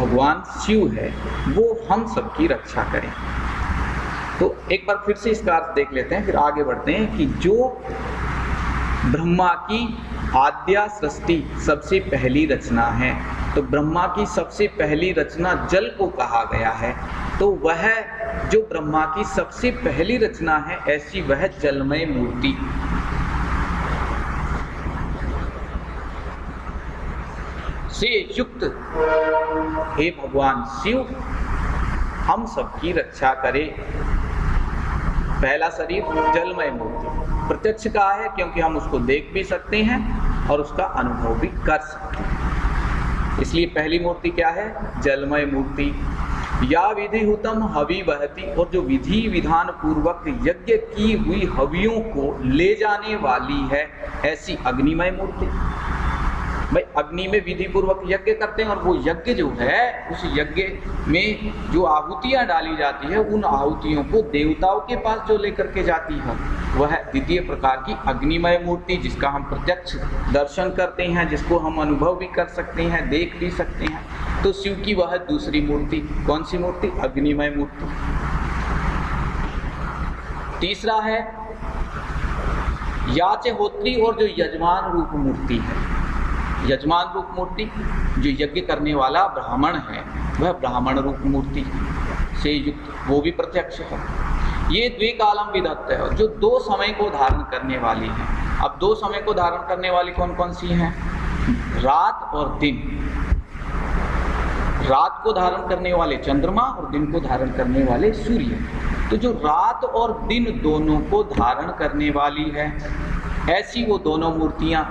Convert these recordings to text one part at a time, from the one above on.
भगवान शिव है वो हम सबकी रक्षा करें। तो एक बार फिर से इसका अर्थ देख लेते हैं, फिर आगे बढ़ते हैं कि जो ब्रह्मा की आद्या सृष्टि सबसे पहली रचना है, तो ब्रह्मा की सबसे पहली रचना जल को कहा गया है, तो वह जो ब्रह्मा की सबसे पहली रचना है ऐसी वह जलमय मूर्ति से युक्त हे भगवान शिव हम सबकी रक्षा करे। पहला शरीर जलमय मूर्ति प्रत्यक्ष का है क्योंकि हम उसको देख भी सकते हैं और उसका अनुभव भी कर सकते हैं, इसलिए पहली मूर्ति क्या है? जलमय मूर्ति। या विधिहुतम हवि वहति, और जो विधि विधान पूर्वक यज्ञ की हुई हवियों को ले जाने वाली है ऐसी अग्निमय मूर्ति। भाई अग्नि में विधि पूर्वक यज्ञ करते हैं और वो यज्ञ जो है उस यज्ञ में जो आहुतियां डाली जाती है उन आहुतियों को देवताओं के पास जो लेकर के जाती है वह द्वितीय प्रकार की अग्निमय मूर्ति, जिसका हम प्रत्यक्ष दर्शन करते हैं, जिसको हम अनुभव भी कर सकते हैं, देख भी सकते हैं। तो शिव की वह दूसरी मूर्ति कौन सी मूर्ति? अग्निमय मूर्ति। तीसरा है याचहोत्री, और जो यजमान रूप मूर्ति है, यजमान रूप मूर्ति जो यज्ञ करने वाला ब्राह्मण है वह ब्राह्मण रूप मूर्ति से युक्त, वो भी प्रत्यक्ष है। ये द्विकालम विधत्त है, जो दो समय को धारण करने वाली है। अब दो समय को धारण करने वाली कौन कौन सी हैं? रात और दिन। रात को धारण करने वाले चंद्रमा और दिन को धारण करने वाले सूर्य। तो जो रात और दिन दोनों को धारण करने वाली है ऐसी वो दोनों मूर्तियां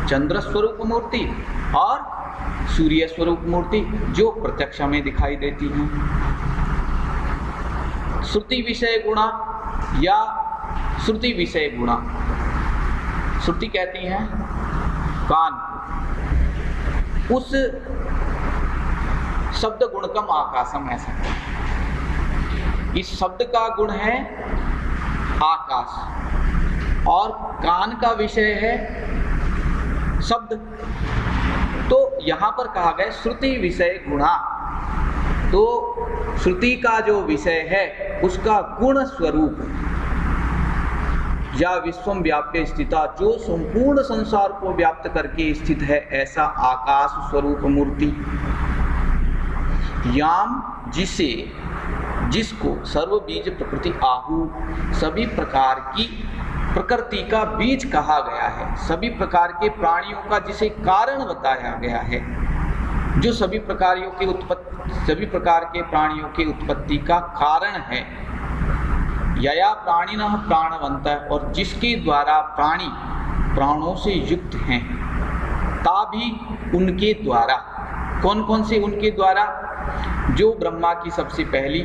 चंद्र स्वरूप मूर्ति और सूर्य स्वरूप मूर्ति जो प्रत्यक्ष में दिखाई देती हैं। श्रुति विषय गुणा या श्रुति विषय गुणा। श्रुति कहती हैं कान, उस शब्द गुणकम आकाशम, ऐसा इस शब्द का गुण है आकाश और कान का विषय है शब्द। तो यहां पर कहा गया श्रुति विषय गुणा, तो श्रुति का जो विषय है उसका गुण स्वरूप या विश्वम व्याप्य स्थिता, जो संपूर्ण संसार को व्याप्त करके स्थित है ऐसा आकाश स्वरूप मूर्ति। याम जिसे जिसको सर्व बीज प्रकृति आहु, सभी प्रकार की प्रकृति का बीज कहा गया है, सभी प्रकार के प्राणियों का जिसे कारण बताया गया है, जो सभी प्रकार के प्राणियों की उत्पत्ति का कारण है। यया प्राणिनः प्राणवंत, और जिसके द्वारा प्राणी प्राणों से युक्त हैं, ता भी उनके द्वारा। कौन कौन से उनके द्वारा? जो ब्रह्मा की सबसे पहली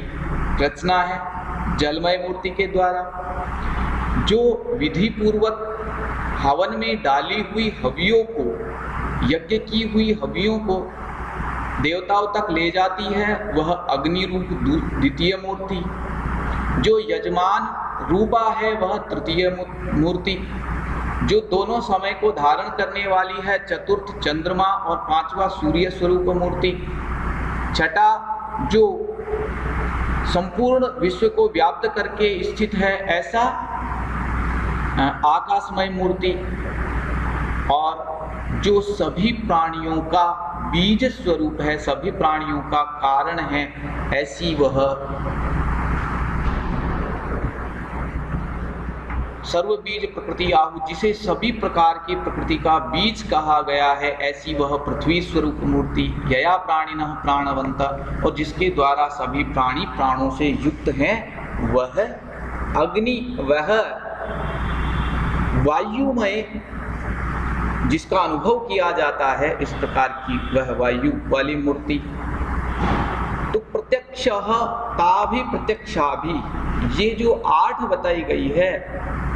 रचना है जलमय मूर्ति के द्वारा, जो विधि पूर्वक हवन में डाली हुई हवियों को, यज्ञ की हुई हवियों को देवताओं तक ले जाती है वह अग्नि रूप द्वितीय मूर्ति, जो यजमान रूपा है वह तृतीय मूर्ति, जो दोनों समय को धारण करने वाली है चतुर्थ चंद्रमा और पांचवा सूर्य स्वरूप मूर्ति, छठा जो संपूर्ण विश्व को व्याप्त करके स्थित है ऐसा आकाशमय मूर्ति, और जो सभी प्राणियों का बीज स्वरूप है, सभी प्राणियों का कारण है ऐसी वह सर्व बीज प्रकृति आहु, जिसे सभी प्रकार की प्रकृति का बीज कहा गया है ऐसी वह पृथ्वी स्वरूप मूर्ति। यया प्राणिनः प्राणवंत, और जिसके द्वारा सभी प्राणी प्राणों से युक्त हैं वह अग्नि, वह वायुमय जिसका अनुभव किया जाता है इस प्रकार की वह वायु वाली मूर्ति। तो प्रत्यक्ष ताभि प्रत्यक्षाभि, ये जो 8 बताई गई है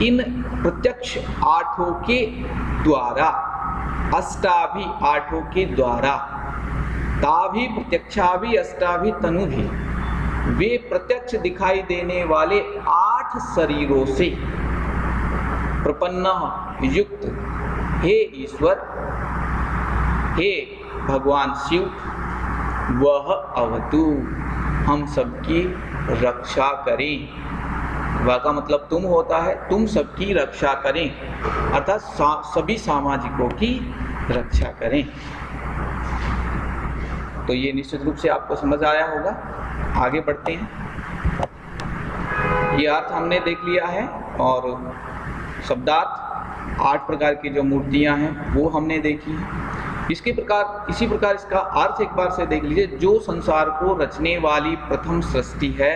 इन प्रत्यक्ष 8 के द्वारा, अष्टाभि 8 के द्वारा, ताभि प्रत्यक्षाभि अष्टाभि तनुभि, वे प्रत्यक्ष दिखाई देने वाले 8 शरीरों से प्रपन्न युक्त हे ईश्वर, हे भगवान शिव, वह अवतु, हम सबकी रक्षा करें। वह का मतलब तुम होता है, तुम सबकी रक्षा करें, अर्थात सभी सामाजिकों की रक्षा करें। तो ये निश्चित रूप से आपको समझ आया होगा। आगे बढ़ते हैं। ये अर्थ हमने देख लिया है और शब्दार्थ 8 प्रकार की जो मूर्तियां हैं वो हमने देखी हैं। इसी प्रकार इसका अर्थ एक बार से देख लीजिए। जो संसार को रचने वाली प्रथम सृष्टि है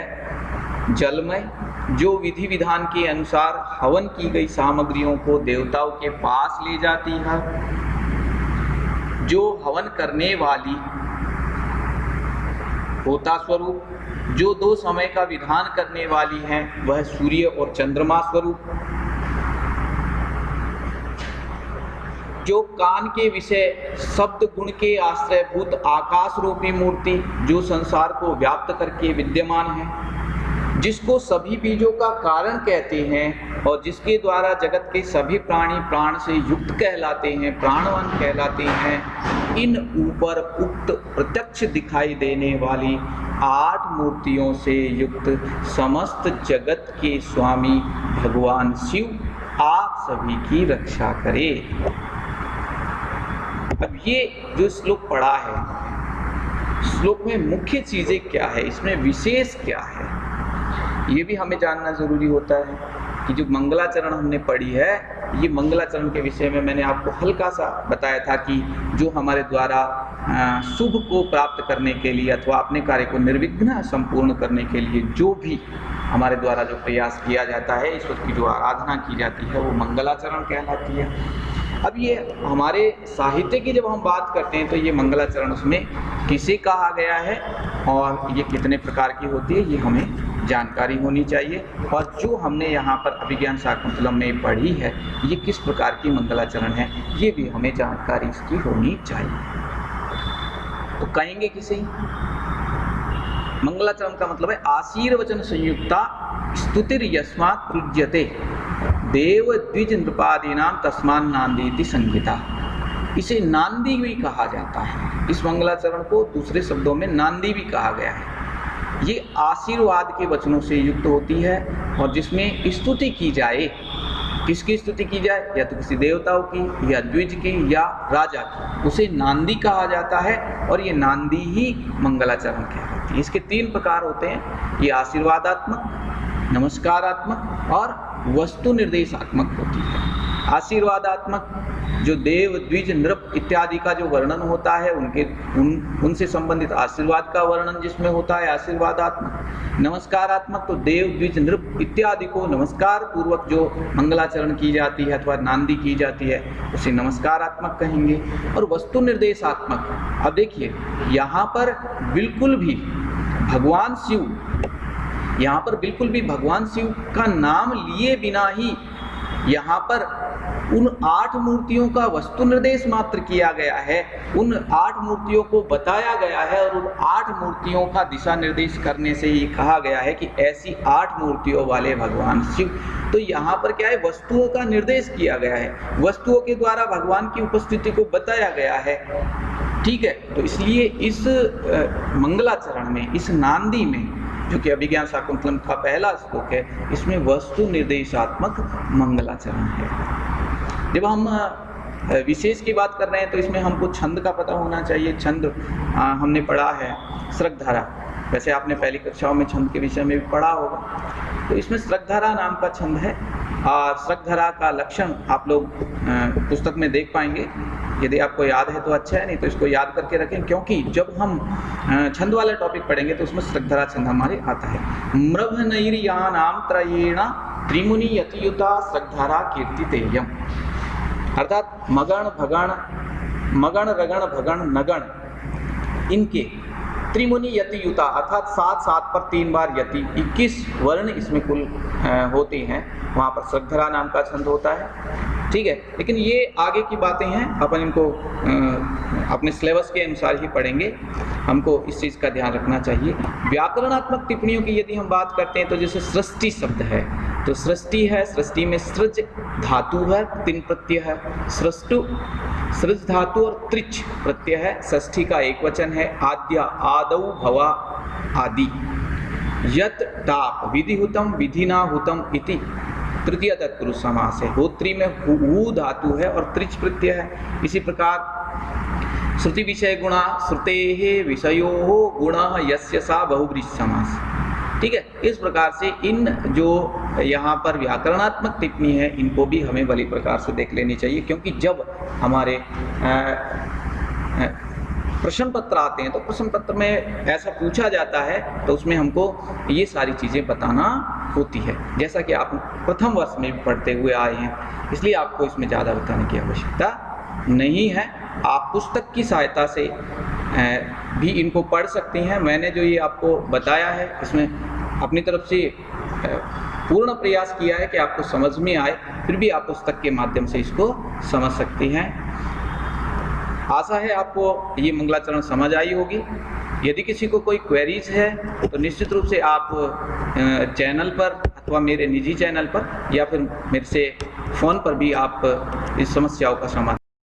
जलमय, जो विधि विधान के अनुसार हवन की गई सामग्रियों को देवताओं के पास ले जाती है, जो हवन करने वाली होता स्वरूप, जो 2 समय का विधान करने वाली है वह सूर्य और चंद्रमा स्वरूप, जो कान के विषय शब्द गुण के आश्रयभूत आकाश रूपी मूर्ति, जो संसार को व्याप्त करके विद्यमान है, जिसको सभी बीजों का कारण कहते हैं और जिसके द्वारा जगत के सभी प्राणी प्राण से युक्त कहलाते हैं, प्राणवान कहलाते हैं। इन ऊपर उक्त प्रत्यक्ष दिखाई देने वाली 8 मूर्तियों से युक्त समस्त जगत के स्वामी भगवान शिव आप सभी की रक्षा करे। अब ये जो श्लोक पढ़ा है, श्लोक में मुख्य चीजें क्या है, इसमें विशेष क्या है, ये भी हमें जानना जरूरी होता है। कि जो मंगलाचरण हमने पढ़ी है, ये मंगलाचरण के विषय में मैंने आपको हल्का सा बताया था कि जो हमारे द्वारा शुभ को प्राप्त करने के लिए अथवा अपने कार्य को निर्विघ्न संपूर्ण करने के लिए जो भी हमारे द्वारा जो प्रयास किया जाता है, ईश्वर की जो आराधना की जाती है, वो मंगलाचरण कहलाती है। अब ये हमारे साहित्य की जब हम बात करते हैं तो ये मंगलाचरण उसमें किसे कहा गया है और ये कितने प्रकार की होती है, ये हमें जानकारी होनी चाहिए। और जो हमने यहाँ पर अभिज्ञान शाकुंतलम में पढ़ी है, ये किस प्रकार की मंगलाचरण है, ये भी हमें जानकारी इसकी होनी चाहिए। तो कहेंगे किसे? मंगलाचरण का मतलब है आशीर्वचन संयुक्ता स्तुतिर यस्मात् प्रयुज्यते देव द्विज नृपादीनाम तस्मान नांदीति संहिता। इसे नांदी भी कहा जाता है। इस मंगलाचरण को दूसरे शब्दों में नांदी भी कहा गया है। ये आशीर्वाद के वचनों से युक्त होती है और जिसमें स्तुति की जाए। किसकी स्तुति की जाए? या तो किसी देवताओं की, या द्विज की, या राजा की, उसे नांदी कहा जाता है। और ये नांदी ही मंगलाचरण कहलाती है। इसके 3 प्रकार होते हैं। ये आशीर्वादात्मक, नमस्कारात्मक और वस्तु निर्देशात्मक होती है। आशीर्वादात्मक जो देव द्विज नृप इत्यादि का जो वर्णन होता है, उनसे संबंधित आशीर्वाद का वर्णन जिसमें होता है आशीर्वादात्मक। नमस्कारात्मक तो देव द्विज नृप इत्यादि को नमस्कार पूर्वक जो मंगलाचरण की जाती है अथवा नांदी की जाती है, उसे नमस्कारात्मक कहेंगे। और वस्तु निर्देशात्मक, अब देखिए यहाँ पर बिल्कुल भी भगवान शिव, यहाँ पर बिल्कुल भी भगवान शिव का नाम लिए बिना ही यहाँ पर उन 8 मूर्तियों का वस्तु निर्देश मात्र किया गया है। उन 8 मूर्तियों को बताया गया है और उन 8 मूर्तियों का दिशा निर्देश करने से ही कहा गया है कि ऐसी 8 मूर्तियों वाले भगवान शिव। तो यहाँ पर क्या है, वस्तुओं का निर्देश किया गया है, वस्तुओं के द्वारा भगवान की उपस्थिति को बताया गया है। ठीक है, तो इसलिए इस मंगलाचरण में, इस नांदी में, जो कि अभिज्ञान शाकुंतलम का पहला श्लोक है, इसमें वस्तु निर्देशात्मक मंगलाचरण है। जब हम विशेष की बात कर रहे हैं तो इसमें हमको छंद का पता होना चाहिए। छंद हमने पढ़ा है श्रगधारा, वैसे आपने पहली कक्षाओं में छंद के विषय में भी पढ़ा होगा। तो इसमें श्रगधारा नाम का छंद है और श्रगधारा का लक्षण आप लोग पुस्तक में देख पाएंगे। यदि आपको याद है तो अच्छा है, नहीं तो इसको याद करके रखें, क्योंकि जब हम छंद वाला टॉपिक पढ़ेंगे तो उसमें श्रगधारा छंद हमारे आता है। मृभनैर्यानाम त्रयेण त्रिमुनि यतियुता श्रगधारा कीर्तितेयम्, अर्थात मगण भगण, मगण रगण भगण नगण, इनके त्रिमुनि यतियुता अर्थात 7 पर 3 बार यति, 21 वर्ण इसमें कुल होते हैं। वहाँ पर श्रगधारा नाम का छंद होता है। ठीक है, लेकिन ये आगे की बातें हैं, अपन इनको अपने सिलेबस के अनुसार ही पढ़ेंगे। हमको इस चीज़ का ध्यान रखना चाहिए। व्याकरणात्मक टिप्पणियों की यदि हम बात करते हैं तो जैसे सृष्टि शब्द है, तो सृष्टि है, सृष्टि में सृज धातु है, 3 प्रत्यय है। सृष्टु सृज धातु और त्रिच प्रत्यय है, षष्ठी का एक वचन है, आद्या आदौ भवा आदि। यत टाप विधिहुतम विधिना हुतम इति तृतीय तत्पुरुष समास है। होत्री में हु धातु है और त्रिच प्रत्यय है। इसी प्रकार श्रुति विषय गुणा श्रुतेः विषयोः गुणः यस्य सा बहुब्रीहि समास। ठीक है, इस प्रकार से इन जो यहाँ पर व्याकरणात्मक टिप्पणी है इनको भी हमें भली प्रकार से देख लेनी चाहिए, क्योंकि जब हमारे प्रश्न पत्र आते हैं तो प्रश्न पत्र में ऐसा पूछा जाता है तो उसमें हमको ये सारी चीज़ें बताना होती है, जैसा कि आप प्रथम वर्ष में भी पढ़ते हुए आए हैं, इसलिए आपको इसमें ज़्यादा बताने की आवश्यकता नहीं है। आप पुस्तक की सहायता से भी इनको पढ़ सकते हैं। मैंने जो ये आपको बताया है इसमें अपनी तरफ से पूर्ण प्रयास किया है कि आपको समझ में आए, फिर भी आप पुस्तक के माध्यम से इसको समझ सकते हैं। आशा है आपको ये मंगलाचरण समझ आई होगी। यदि किसी को कोई क्वेरीज है तो निश्चित रूप से आप चैनल पर अथवा मेरे निजी चैनल पर या फिर मेरे से फ़ोन पर भी आप इस समस्याओं का समाधान